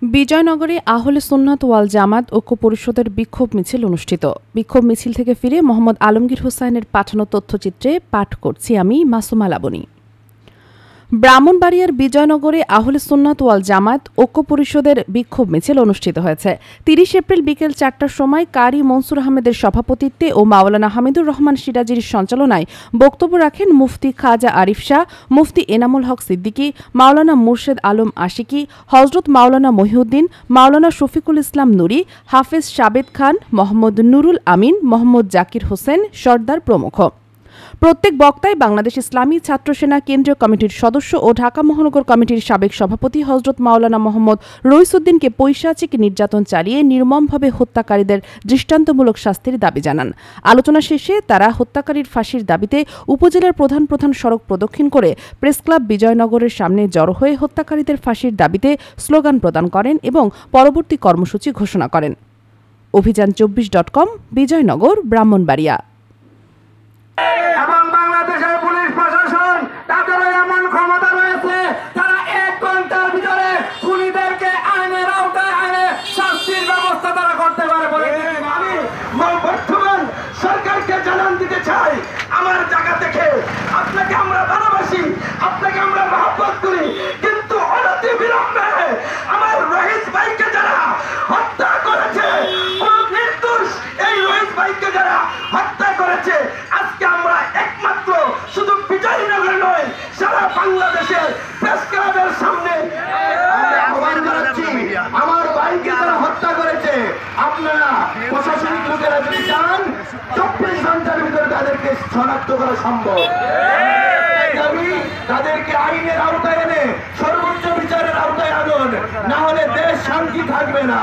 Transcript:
বিজয়নগরে আহলে সুন্নাত ওয়াল জামাত ঐক্য পরিষদের বিক্ষোভ মিছিল অনুষ্ঠিত। বিক্ষোভ মিছিল থেকে ফিরে মোহাম্মদ আলমগীর হোসাইনের পাঠানো তথ্যচিত্রে পাঠ করছি আমি মাসুমা লাবনী। ব্রাহ্মণবাড়িয়ার বিজয়নগরে আহলে সুন্নাত ওয়াল জামাত ঐক্য পরিষদের বিক্ষোভ মিছিল অনুষ্ঠিত হয়েছে। ৩০ এপ্রিল বিকেল ৪টার সময় কারি মনসুর আহমেদের সভাপতিত্বে ও মাওলানা হামিদুর রহমান সিরাজির সঞ্চালনায় বক্তব্য রাখেন মুফতি খাজা আরিফ শাহ, মুফতি এনামুল হক সিদ্দিকী, মাওলানা মুর্শেদ আলম আশিকি, হজরত মাওলানা মহিউদ্দিন, মাওলানা শফিকুল ইসলাম নুরি, হাফেজ সাবেদ খান, মোহাম্মদ নুরুল আমিন, মোহাম্মদ জাকির হোসেন সর্দার প্রমুখ। প্রত্যেক বক্তায় বাংলাদেশ ইসলামী ছাত্র সেনা কেন্দ্রীয় কমিটির সদস্য ও ঢাকা মহানগর কমিটির সাবেক সভাপতি হজরত মাওলানা মোহাম্মদ রইসুদ্দিনকে পৈশাচিক নির্যাতন চালিয়ে নির্মমভাবে হত্যাকারীদের দৃষ্টান্তমূলক শাস্তির দাবি জানান। আলোচনা শেষে তারা হত্যাকারীর ফাঁসির দাবিতে উপজেলার প্রধান প্রধান সড়ক প্রদক্ষিণ করে প্রেসক্লাব বিজয়নগরের সামনে জড়ো হয়ে হত্যাকারীদের ফাঁসির দাবিতে স্লোগান প্রদান করেন এবং পরবর্তী কর্মসূচি ঘোষণা করেন। অভিযান 24.com, বিজয়নগর, ব্রাহ্মণবাড়িয়া। এবং বাংলাদেশের পুলিশ প্রশাসন তাদের এমন ক্ষমতা রয়েছে, তারা 1 ঘন্টার ভিতরে খুনিদেরকে আইনের আওতায় আনে শাস্তির ব্যবস্থা তারা করতে পারে বলে আমি বর্তমান সরকারকে জানান দিতে চাই। আমার জায়গা থেকে আপনাকে আমরা ভালোবাসি, আপনাকে আমরা মহব্বত করি, কিন্তু অনতি বিলম্বে আমার রহিস ভাইকে যারা হত্যা করেছে, নির্দোষ এই রহিস ভাইকে যারা হত্যা করেছে, আজকে আমরা একমাত্র শুধু বিজয়নগরে নয় সারা বাংলাদেশের প্রেস ক্লাবের সামনে আহ্বান জানাচ্ছি, আমার ভাইকে যারা হত্যা করেছে আপনারা প্রশাসনিক লোকেরা যদি চান 24 ঘন্টার ভিতরে তাদেরকে শনাক্ত করা সম্ভব। তাদেরকে আইনের আওতায় এনে সর্বোচ্চ বিচারের আওতায় আনুন, না হলে দেশ শান্তি থাকবে না।